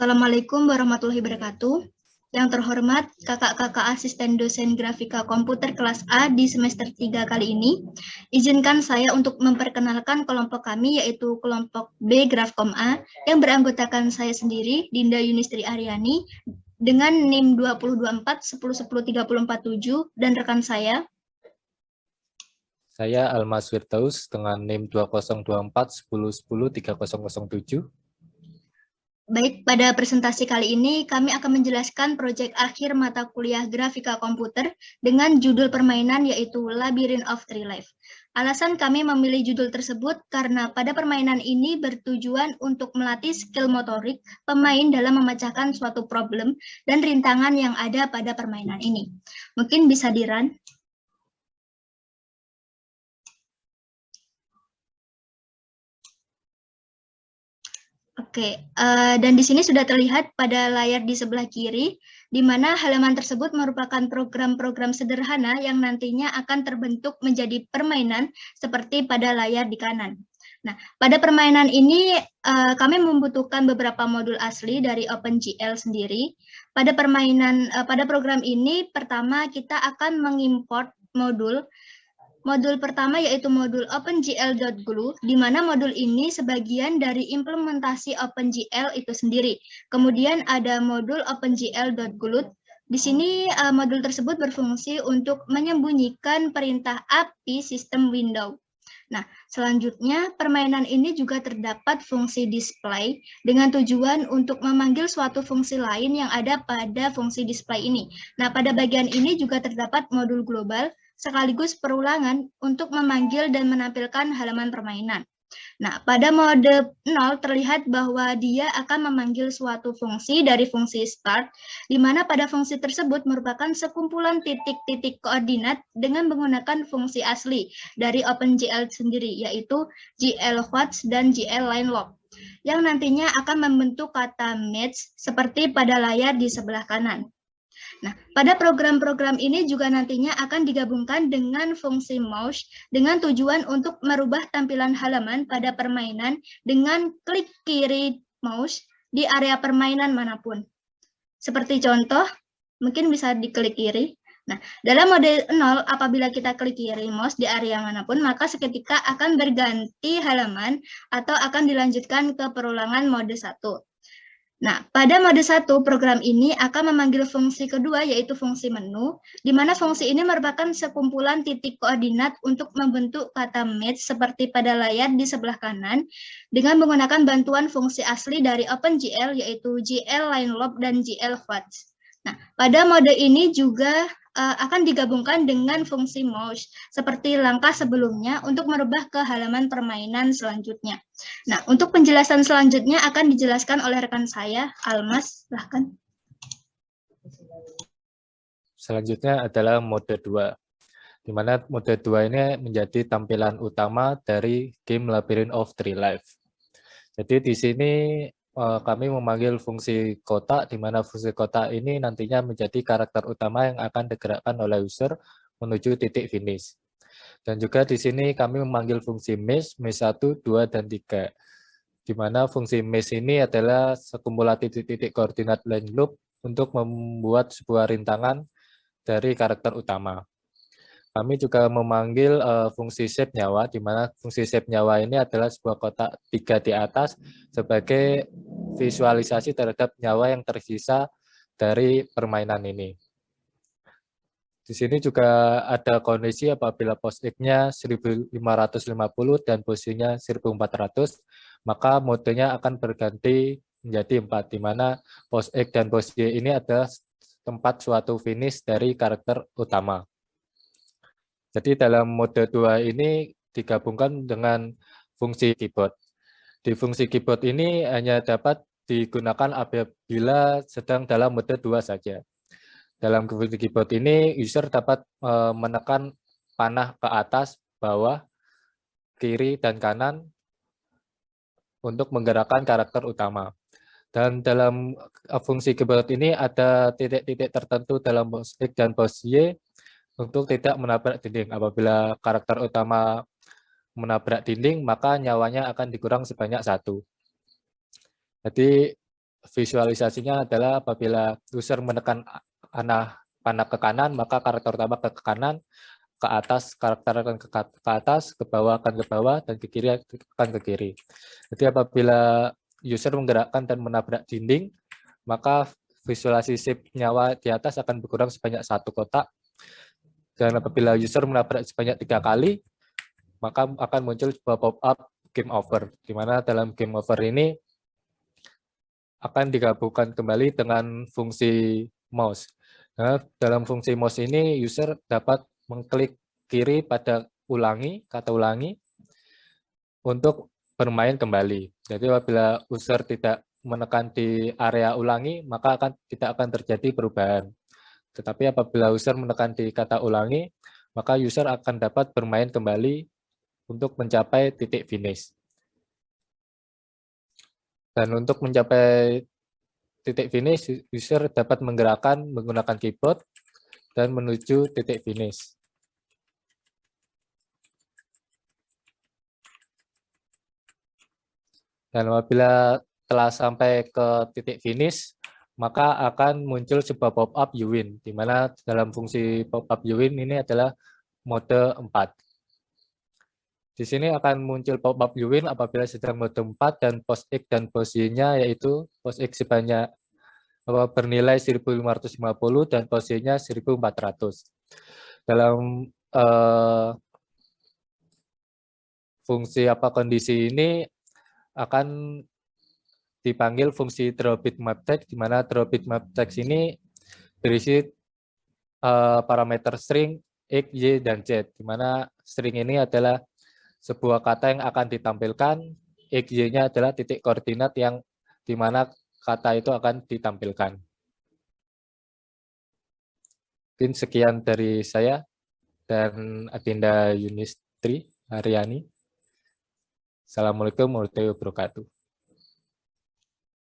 Assalamualaikum warahmatullahi wabarakatuh. Yang terhormat kakak-kakak asisten dosen grafika komputer kelas A di semester 3 kali ini, izinkan saya untuk memperkenalkan kelompok kami yaitu kelompok B Grafkom A yang beranggotakan saya sendiri, Dinda Yunistri Aryani, dengan NIM 2024 10103047 dan rekan saya. Saya Almas Firdaus dengan NIM 2024 1010 3007. Baik, pada presentasi kali ini kami akan menjelaskan proyek akhir mata kuliah grafika komputer dengan judul permainan yaitu Labyrinth of Tree Life. Alasan kami memilih judul tersebut karena pada permainan ini bertujuan untuk melatih skill motorik pemain dalam memecahkan suatu problem dan rintangan yang ada pada permainan ini. Mungkin bisa di-run. Oke, dan di sini sudah terlihat pada layar di sebelah kiri, di mana halaman tersebut merupakan program-program sederhana yang nantinya akan terbentuk menjadi permainan seperti pada layar di kanan. Nah, pada permainan ini kami membutuhkan beberapa modul asli dari OpenGL sendiri. Pada program ini, pertama kita akan mengimport modul. Modul pertama yaitu modul OpenGL.glue, di mana modul ini sebagian dari implementasi OpenGL itu sendiri. Kemudian ada modul OpenGL.glue. Di sini modul tersebut berfungsi untuk menyembunyikan perintah API sistem window. Nah, selanjutnya permainan ini juga terdapat fungsi display dengan tujuan untuk memanggil suatu fungsi lain yang ada pada fungsi display ini. Nah, pada bagian ini juga terdapat modul global sekaligus perulangan untuk memanggil dan menampilkan halaman permainan. Nah, pada mode 0 terlihat bahwa dia akan memanggil suatu fungsi dari fungsi start, di mana pada fungsi tersebut merupakan sekumpulan titik-titik koordinat dengan menggunakan fungsi asli dari OpenGL sendiri, yaitu GL-What's dan GL-Line-Lock, yang nantinya akan membentuk kata match seperti pada layar di sebelah kanan. Nah, pada program-program ini juga nantinya akan digabungkan dengan fungsi mouse dengan tujuan untuk merubah tampilan halaman pada permainan dengan klik kiri mouse di area permainan manapun. Seperti contoh, mungkin bisa diklik kiri. Nah, dalam mode 0, apabila kita klik kiri mouse di area manapun, maka seketika akan berganti halaman atau akan dilanjutkan ke perulangan mode 1. Nah, pada mode 1, program ini akan memanggil fungsi kedua, yaitu fungsi menu, di mana fungsi ini merupakan sekumpulan titik koordinat untuk membentuk kata match seperti pada layar di sebelah kanan, dengan menggunakan bantuan fungsi asli dari OpenGL, yaitu GL-Line-Lock dan GL-What's. Nah, pada mode ini juga akan digabungkan dengan fungsi mouse, seperti langkah sebelumnya untuk merubah ke halaman permainan selanjutnya. Nah, untuk penjelasan selanjutnya akan dijelaskan oleh rekan saya, Almas, silahkan. Selanjutnya adalah mode 2, di mana mode 2 ini menjadi tampilan utama dari game Labyrinth of Tree Life. Jadi di sini kami memanggil fungsi kotak, di mana fungsi kotak ini nantinya menjadi karakter utama yang akan digerakkan oleh user menuju titik finish. Dan juga di sini kami memanggil fungsi mesh 1, 2, dan 3. Di mana fungsi mesh ini adalah sekumpulan titik-titik koordinat line loop untuk membuat sebuah rintangan dari karakter utama. Kami juga memanggil fungsi shape nyawa, di mana fungsi shape nyawa ini adalah sebuah kotak 3 di atas sebagai visualisasi terhadap nyawa yang tersisa dari permainan ini. Di sini juga ada kondisi apabila POSIX-nya 1550 dan posisinya 1400, maka modenya akan berganti menjadi 4, di mana POSIX dan posisi ini adalah tempat suatu finish dari karakter utama. Jadi dalam mode 2 ini digabungkan dengan fungsi keyboard. Di fungsi keyboard ini hanya dapat digunakan apabila sedang dalam mode 2 saja. Dalam fungsi keyboard ini, user dapat menekan panah ke atas, bawah, kiri, dan kanan untuk menggerakkan karakter utama. Dan dalam fungsi keyboard ini ada titik-titik tertentu dalam pos X dan pos Y untuk tidak menabrak dinding. Apabila karakter utama menabrak dinding, maka nyawanya akan dikurang sebanyak 1. Jadi visualisasinya adalah apabila user menekan panah ke kanan, maka karakter utama ke kanan, ke atas karakter akan ke atas, ke bawah akan ke bawah, dan ke kiri akan ke kiri. Jadi apabila user menggerakkan dan menabrak dinding, maka visualisasi shape nyawa di atas akan berkurang sebanyak 1 kotak. Dan apabila user menabrak sebanyak 3 kali, maka akan muncul sebuah pop-up game over, di mana dalam game over ini akan digabungkan kembali dengan fungsi mouse. Nah, dalam fungsi mouse ini, user dapat mengklik kiri pada kata ulangi, untuk bermain kembali. Jadi apabila user tidak menekan di area ulangi, maka tidak akan terjadi perubahan. Tetapi apabila user menekan di kata ulangi, maka user akan dapat bermain kembali untuk mencapai titik finish. Dan untuk mencapai titik finish, user dapat menggerakkan menggunakan keyboard dan menuju titik finish. Dan apabila telah sampai ke titik finish, maka akan muncul sebuah pop-up you win, di mana dalam fungsi pop-up you win ini adalah mode 4. Di sini akan muncul pop-up you win apabila sedang mode 4 dan pos X dan pos Y-nya yaitu pos X sebanyak bernilai 1550 dan pos Y-nya 1400. Dalam fungsi kondisi ini akan dipanggil fungsi drawbit map text, di mana drawbit map text ini berisi parameter string X, Y, dan Z, di mana string ini adalah sebuah kata yang akan ditampilkan, X, Y-nya adalah titik koordinat yang di mana kata itu akan ditampilkan. Mungkin sekian dari saya dan Adinda Yunistri Haryani. Assalamualaikum warahmatullahi wabarakatuh.